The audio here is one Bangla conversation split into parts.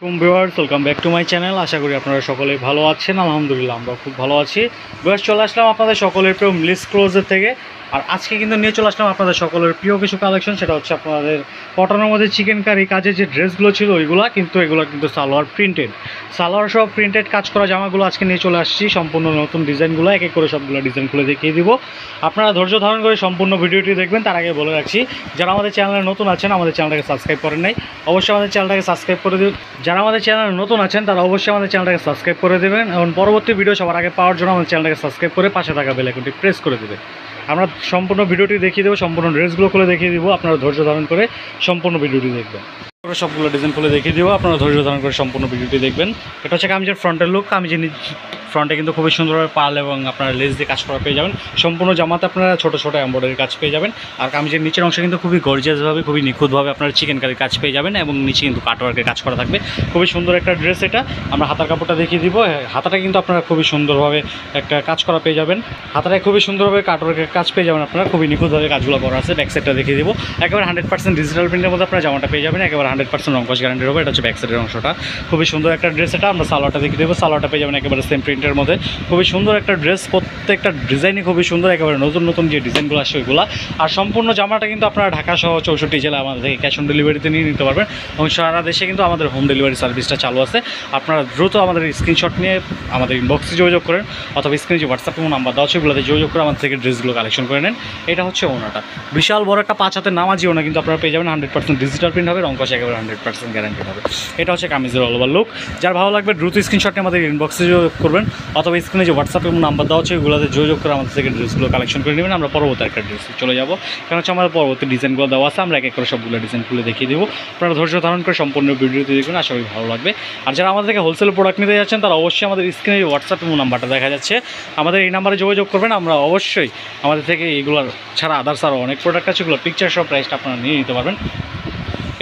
Viewers welcome back to my channel. আশা করি আপনারা সকলেই ভালো আছেন। আলহামদুলিল্লাহ আমরা খুব ভালো আছি। ভিউয়ার্স চলে আসলাম আপনাদের সকলের প্রিয় মিলিস ক্লোজের থেকে। আর আজকে কিন্তু নিয়ে চলে আসলাম আপনাদের সকলের প্রিয় কিছু কালেকশন। সেটা হচ্ছে আপনাদের কটনের মধ্যে চিকেন কারি কাজের যে ড্রেসগুলো ছিল ওইগুলো কিন্তু এগুলো কিন্তু সালোয়ার প্রিন্টেড, সালোয়ার সব প্রিন্টেড কাজ করা জামাগুলো আজকে নিয়ে চলে আসছি। সম্পূর্ণ নতুন ডিজাইনগুলো এক এক করে সবগুলো ডিজাইন খুলে দেখিয়ে দিব। আপনারা ধৈর্য ধারণ করে সম্পূর্ণ ভিডিওটি দেখবেন। তার আগে বলে রাখছি, যারা আমাদের চ্যানেলে নতুন আছেন, আমাদের চ্যানেলটাকে সাবস্ক্রাইব করেন নাই, অবশ্যই আমাদের চ্যানেলটাকে সাবস্ক্রাইব করে দেবেন। যারা আমাদের চ্যানেলে নতুন আছেন তারা অবশ্যই আমাদের চ্যানেলটাকে সাবস্ক্রাইব করে দেবেন এবং পরবর্তী ভিডিও সবার আগে পাওয়ার জন্য আমাদের চ্যানেলটাকে সাবস্ক্রাইব করে পাশে থাকা বেল আইকনটি প্রেস করে দেবেন। আমরা সম্পূর্ণ ভিডিওটি দেখিয়ে দেবো, সম্পূর্ণ ড্রেসগুলো খুলে দেখিয়ে দিব। আপনারা ধৈর্য ধারণ করে সম্পূর্ণ ভিডিওটি দেখবেন। সবগুলো ডিজাইন খুলে দেখিয়ে দিব, আপনারা ধৈর্য ধারণ করে সম্পূর্ণ ভিডিওটি দেখবেন। এটা হচ্ছে কামিজের ফ্রন্টের লুক। কামিজের ফ্রন্টে কিন্তু খুবই সুন্দরভাবে পাল এবং আপনারা লেস দিয়ে কাজ করা পেয়ে যাবেন। সম্পূর্ণ জামাতে আপনারা ছোটো ছোটো এমব্রয়ডারি কাজ পেয়ে যাবেন। আর কামিজের নিচের অংশে কিন্তু খুবই গর্জিয়াসভাবে, খুবই নিখুঁতভাবে আপনারা চিকেন কারির কাজ পেয়ে যাবেন এবং নিচে কিন্তু কাটওয়ার্কের কাজ করা থাকবে। খুবই সুন্দর একটা ড্রেস এটা। আমরা হাতার কাপড়টা দেখিয়ে দিব। হাতাটা কিন্তু আপনারা খুবই সুন্দরভাবে একটা কাজ করা পেয়ে যাবেন। হাতাটায় খুবই সুন্দরভাবে কাটওয়ার্কের কাজ পেয়ে যাবেন। আপনারা খুবই নিখুঁতভাবে কাজগুলো করা আছে। ব্যাক সাইডটা দেখিয়ে দিব। একেবারে 100% ডিজিটাল প্রিন্টের মধ্যে আপনারা জামাটা পেয়ে যাবেন। একেবারে 100% রংকশ গ্যারান্টি হবে। এটা হচ্ছে ব্যাক সাইডের অংশটা। খুবই সুন্দর একটা ড্রেস এটা। আমরা সালোয়ারটা দেখিয়ে দেবো। সালোয়ারটা পেয়ে যাবেন একেবারে সেম প্রিন্টের মধ্যে। খুবই সুন্দর একটা ড্রেস। প্রত্যেকটা ডিজাইনই খুবই সুন্দর। একেবারে নতুন নতুন যে ডিজাইনগুলো আসছে ওইগুলো। আর সম্পূর্ণ জামাটা কিন্তু আপনারা ঢাকা সহ 64 জেলা আমাদের থেকে ক্যাশ অন ডেলিভারিতে নিয়ে নিতে পারবেন এবং সারা দেশে কিন্তু আমাদের হোম ডেলিভারি সার্ভিসটা চালু আছে। আপনারা দ্রুত আমাদের স্ক্রিনশট নিয়ে আমাদের ইনবক্সে যোগাযোগ করেন অথবা স্ক্রিনে যে হোয়াটসঅ্যাপ নাম্বার দেওয়া আছে ওগুলোতে যোগাযোগ করে আমাদের থেকে ড্রেসগুলো কালেকশন করে নেন। এটা হচ্ছে ওনাটা। বিশাল বড় একটা 5 হাতের নামাজি ওনা কিন্তু আপনারা পেয়ে যাবেন। 100% ডিজিটাল প্রিন্ট হবে। রংকশ একেবারে 100% গ্যারান্টি হবে। এটা হচ্ছে কামিজের অল ওভার লুক। যার ভালো লাগবে দ্রুত স্ক্রিনশট নিয়ে আমাদের ইনবক্সে যোগাযোগ করবেন অথবা স্ক্রিনে যে হোয়াটসঅ্যাপ নাম্বার দেওয়া আছে ওগুলোতে যোগাযোগ করে আমাদের থেকে ড্রেসগুলো কালেকশন করে নেবেন। আমরা পরবর্তী একটা ড্রেস চলে যাবো, কারণ হচ্ছে আমাদের পরবর্তী ডিজাইনগুলো দেওয়া আছে। আমরা এক এক করে সবগুলো ডিজাইন খুলে দেখিয়ে দেবো। আপনারা ধৈর্য ধারণ করে সম্পূর্ণ ভিডিওতে দেখবেন। আশা করি ভালো লাগবে। আর যারা আমাদের থেকে হোলসেল প্রোডাক্ট নিতে যাচ্ছেন তারা অবশ্যই আমাদের স্ক্রিনে হোয়াটসঅ্যাপ নাম্বারটা দেখা যাচ্ছে, আমাদের এই নাম্বারে যোগাযোগ করবেন। আমরা অবশ্যই আমাদের থেকে এইগুলোর ছাড়া আদার্স আরও অনেক প্রোডাক্ট আছে, এগুলো পিকচার সব প্রাইসটা আপনারা নিয়ে নিতে পারবেন।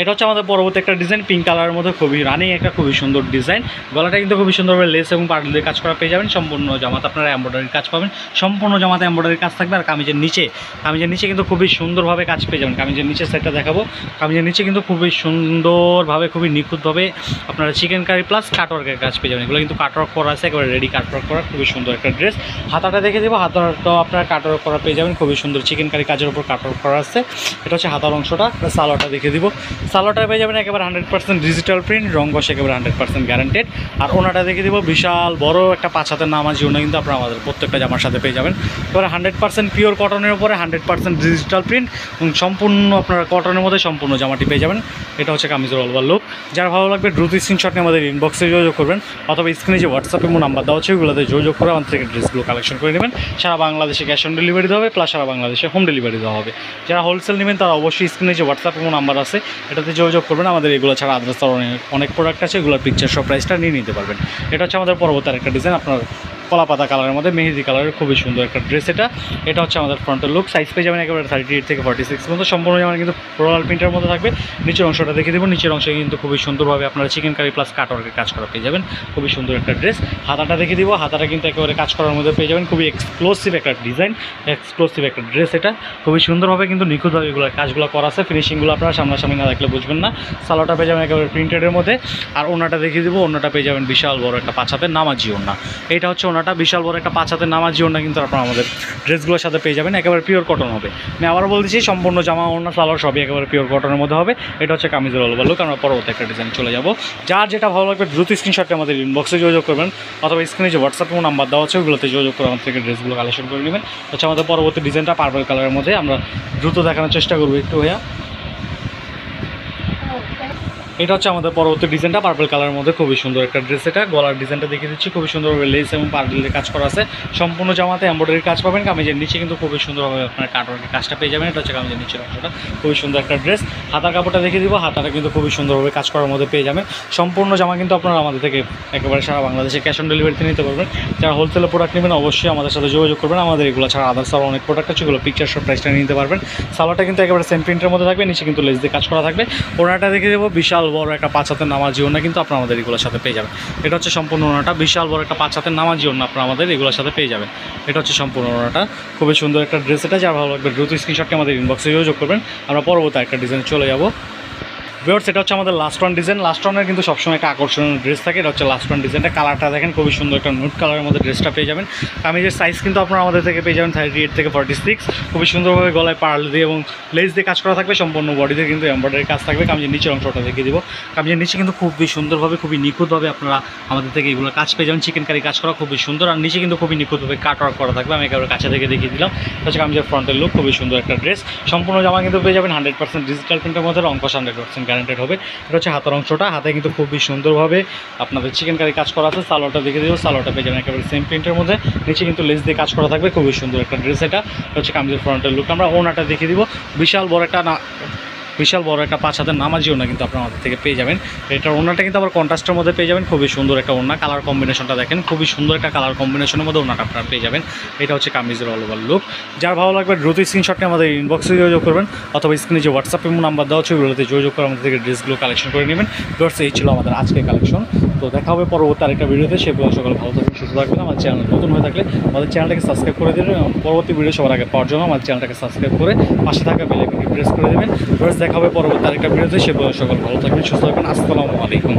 এটা হচ্ছে আমাদের পরবর্তী একটা ডিজাইন। পিঙ্ক কালারের মধ্যে খুবই রানিং একটা খুবই সুন্দর ডিজাইন। গলাটা কিন্তু খুবই সুন্দরভাবে লেস এবং পার্ল দিয়ে কাজ করা পেয়ে যাবেন। সম্পূর্ণ জামাতে আপনারা এমব্রয়ডারির কাজ পাবেন। সম্পূর্ণ জামাতে এমব্রয়ডারির কাজ থাকবে। আর কামিজের নিচে কিন্তু খুবই সুন্দরভাবে কাজ পেয়ে যাবেন। কামিজের নিচের সাইডটা দেখাবো। কামিজের নিচে কিন্তু খুবই সুন্দরভাবে, খুবই নিখুঁতভাবে আপনারা চিকেন কারি প্লাস কাটওয়ার্কের কাজ পেয়ে যাবেন। এগুলো কিন্তু কাটওয়ার্ক করা আছে, একেবারে রেডি কাটওয়ার্ক করা। খুবই সুন্দর একটা ড্রেস। হাতাটা দেখে দেবো। হাতাটাও আপনারা কাটওয়ার্ক করা পেয়ে যাবেন। খুবই সুন্দর চিকেন কারি কাজের উপর কাটওয়ার্ক করা আছে। এটা হচ্ছে হাতার অংশটা। সালোয়ারটা দেখে দিব। সালোয়ারটা পেয়ে যাবেন একেবারে 100% ডিজিটাল প্রিন্ট, রং কষে একেবারে 100% গ্যারান্টেড। আর ওনাটা দেখে দিব বিশাল বড় একটা 5 হাতের নামাজি ওনা কিন্তু আপনারা আমাদের প্রত্যেকটা জামার সাথে পেয়ে যাবেন। এবারে 100% পিওর কটনের উপরে 100% ডিজিটাল প্রিন্ট এবং সম্পূর্ণ আপনারা কটনের মধ্যে সম্পূর্ণ জামাটি পেয়ে যাবেন। এটা হচ্ছে কামিজের অল ওভার লুক। যারা ভালো লাগবে দ্রুত স্ক্রিনশট নিয়ে আমাদের ইনবক্সে যোগাযোগ করবেন অথবা স্ক্রিনে যে হোয়াটসঅ্যাপে নাম্বার দেওয়া আছে ওগুলোতে যোগাযোগ করে আমাদের থেকে ড্রেসগুলো কালেকশন করে নেবেন। সারা বাংলাদেশে ক্যাশ অন ডেলিভারি দেওয়া হবে, প্লাস সারা বাংলাদেশে হোম ডেলিভারি দেওয়া হবে। যারা হোলসেল নেবেন তারা অবশ্যই স্ক্রিনে যে হোয়াটসঅ্যাপে নাম্বার আছে এটাতে যোগাযোগ করবেন। আমাদের এগুলো ছাড়া আদার্স অনেক প্রোডাক্ট আছে, এগুলোর পিকচার সব প্রাইসটা নিয়ে নিতে পারবেন। এটা হচ্ছে আমাদের পরবর্তী একটা ডিজাইন। আপনার কলা পাতা কালারের মধ্যে মেহেদি কালারের খুবই সুন্দর একটা ড্রেস এটা। এটা হচ্ছে আমাদের ফ্রন্টের লুক। সাইজ পেয়ে যাবেন একেবারে 38 থেকে 46 পর্যন্ত। সম্পূর্ণ যেমন কিন্তু ফ্লোরাল প্রিন্টের মধ্যে থাকবে। নিচের অংশটা দেখে দেবো। নিচের অংশে কিন্তু খুবই সুন্দরভাবে আপনারা চিকেন কারি প্লাস কাটওয়ার্কের কাজ করা পেয়ে যাবেন। খুবই সুন্দর একটা ড্রেস। হাতাটা দেখে দিব। হাতাটা কিন্তু একেবারে কাজ করার মধ্যে পেয়ে যাবেন। খুবই এক্সক্লুসিভ একটা ডিজাইন, এক্সক্লুসিভ একটা ড্রেস এটা। খুবই সুন্দরভাবে কিন্তু নিখুঁতভাবে এগুলো কাজগুলো করা আছে। ফিনিশিংগুলো আপনারা সামনাসামনি না দেখলে বুঝবেন না। সালোয়ারটা পেয়ে যাবেন একেবারে প্রিন্টেডের মধ্যে। আর ওনাটা দেখিয়ে দেবো। ওনাটা পেয়ে যাবেন বিশাল বড় একটা 5 হাতের নামাজি ওনা। এটা হচ্ছে ওনাটা। বিশাল বড় একটা 5 হাতের নামাজি ওনা কিন্তু আপনারা আমাদের ড্রেসগুলোর সাথে পেয়ে যাবেন। একেবারে পিওর কটন হবে। আমি আবারও বলতেছি, সম্পূর্ণ জামা ওনা সালোয়ার সবই একেবারে পিওর কটনের মধ্যে হবে। এটা হচ্ছে কামিজের অল ওভার লুক। আমরা পরবর্তী একটা ডিজাইন চলে যাবো। যার যেটা ভালো লাগবে দ্রুত স্ক্রিনশটে আমাদের ইনবক্সে যোগাযোগ করবেন অথবা স্ক্রিনে যে হোয়াটসঅ্যাপ নাম্বার দেওয়া আছে ওগুলোতে যোগাযোগ করে আমাদের থেকে ড্রেসগুলো কালেকশন করে নেবেন। হচ্ছে আমাদের পরবর্তী ডিজাইনটা পার্পল কালারের মধ্যে। আমরা দ্রুত দেখানোর চেষ্টা করবো একটু ভাইয়া। এটা হচ্ছে আমাদের পরবর্তী ডিজাইনটা পার্পল কালারের মধ্যে। খুবই সুন্দর একটা ড্রেস এটা। গলার ডিজাইনটা দেখিয়ে দিচ্ছি। খুবই সুন্দরভাবে লেস এবং পার্পলের কাজ করা আছে। সম্পূর্ণ জামাতে এমব্রয়ডারির কাজ পাবেন। কামিজের নিচে কিন্তু খুবই সুন্দরভাবে আপনার কাটওয়ার্কের কাজটা পেয়ে যাবেন। এটা হচ্ছে কামিজের নিচের অংশটা। খুবই সুন্দর একটা ড্রেস। হাতার কাপড়টা দেখিয়ে দিব। হাতাটা কিন্তু খুবই সুন্দরভাবে কাজ করার মধ্যে পেয়ে যাবেন। সম্পূর্ণ জামা কিন্তু আপনারা আমাদের থেকে একেবারে সারা বাংলাদেশে ক্যাশ অন ডেলিভারিতে নিতে পারবেন। যারা হোলসেলে প্রোডাক্ট নেবেন অবশ্যই আমাদের সাথে যোগাযোগ করবেন। আমাদের এগুলো ছাড়া আদার্স আরও অনেক প্রোডাক্ট আছে, এগুলো পিকচার সব প্রাইসটা নিতে পারবেন। সালোয়ারটা কিন্তু একেবারে সেম প্রিন্টের মধ্যে থাকবে। নিচে কিন্তু লেস দিয়ে কাজ করা থাকবে। ওনাটা দেখিয়ে দেবো। বিশাল বড় একটা 5 হাতের নামাজি ওনা কিন্তু আপনারা আমাদের এগুলোর সাথে পেয়ে যাবেন। এটা হচ্ছে সম্পূর্ণ ওনাটা। বিশাল বড় একটা 5 হাতের নামাজি ওনা আপনারা আমাদের এগুলোর সাথে পেয়ে যাবেন। এটা হচ্ছে সম্পূর্ণ ওনাটা। খুবই সুন্দর একটা ড্রেস এটা। যার ভালো লাগবে দ্রুত স্ক্রিনশটকে আমাদের ইনবক্সে যোগাযোগ করবেন। আমরা পরবর্তী একটা ডিজাইন চলে যাব। ভিউয়ার্স এটা হচ্ছে আমাদের লাস্ট ওয়ান ডিজাইন। লাস্ট ওয়ানের কিন্তু সবসময় একটা আকর্ষণীয় ড্রেস থাকে। এটা হচ্ছে লাস্ট ওয়ান ডিজাইনটা, কালারটা দেখেন খুবই সুন্দর একটা নুট কালারের মধ্যে ড্রেসটা পেয়ে যাবেন। কামিজের সাইজ কিন্তু আপনারা আমাদের থেকে পেয়ে যাবেন 38 থেকে 46। খুবই সুন্দরভাবে গলায় পার্ল দিয়ে এবং লেস দিয়ে কাজ করা থাকবে, সম্পূর্ণ বডিতে কিন্তু এমব্রয়ডারি কাজ থাকবে। কামিজের নিচের অংশটা দেখিয়ে দিব। কামিজের নিচে কিন্তু খুবই সুন্দরভাবে খুবই নিখুঁতভাবে আপনারা আমাদের থেকে এগুলো কাজ পেয়ে যাবেন। চিকেন কারি কাজ করা খুবই সুন্দর, আর নিচে কিন্তু খুবই নিখুঁতভাবে কাট ওয়ার্ক করা থাকবে। আমি একেবারে কাছে থেকে দেখিয়ে দিলাম। এটা হচ্ছে কামিজের ফ্রন্টের লুক, খুবই সুন্দর একটা ড্রেস। সম্পূর্ণ জামা কিন্তু পেয়ে যাবেন 100% ডিজিটাল প্রিন্টের মধ্যে, রং কষ 100% গ্যারান্টেড হবে। এটা হচ্ছে হাতার অংশটা, হাতে কিন্তু খুবই সুন্দরভাবে আপনাদের চিকেন কারি কাজ করা আছে। সালোয়ারটা দেখে দিব, সালোয়ারটা পেয়ে যাবেন একেবারে সেম প্রিন্টের মধ্যে, নিচে কিন্তু লেস দিয়ে কাজ করা থাকবে। খুবই সুন্দর একটা ড্রেস। এটা হচ্ছে কামিজের ফ্রন্টের লুক। আমরা ওনাটা দেখিয়ে দিব, বিশাল বড় একটা 5 হাতের নামাজি ওনা কিন্তু আপনারা আমাদের থেকে পেয়ে যাবেন। এটার ওনাটা কিন্তু আবার কন্ট্রাস্টের মধ্যে পেয়ে যাবেন। খুবই সুন্দর একটা ওনা, কালার কম্বিনেশনটা দেখেন, খুবই সুন্দর একটা কালার কম্বিনেশনের মধ্যে ওনাটা আপনারা পেয়ে যাবেন। এটা হচ্ছে কামিজের অল ওভার লুক। যার ভালো লাগবে দ্রুত স্ক্রিনশটটা আমাদের ইনবক্সে যোগাযোগ করবেন, অথবা স্ক্রিনে যে হোয়াটসঅ্যাপে নাম্বার দেওয়া হচ্ছে ওগুলোতে যোগাযোগ করে আমাদের থেকে ড্রেসগুলো কালেকশন করে নেবেন। ভিউয়ার্স এই ছিল আমাদের আজকের কালেকশন। তো দেখা হবে পরবর্তী আরেকটা ভিডিওতে। সে পর্যন্ত সকলে ভালো থাকবেন, সুস্থ থাকবেন। আমার চ্যানেল নতুন হয়ে থাকলে আমাদের চ্যানেলটাকে সাবস্ক্রাইব করে দেবেন এবং পরবর্তী ভিডিও সবার আগে পাওয়ার জন্য আমাদের চ্যানেলটাকে সাবস্ক্রাইব করে পাশে থাকা বেল আইকনটি প্রেস করে দেবেন। ভিউয়ার্স দেখা হবে পরবর্তী আরেকটা ভিডিওতে। সে পর্যন্ত সকল ভালো থাকবেন, সুস্থ থাকবেন। আসসালামু আলাইকুম।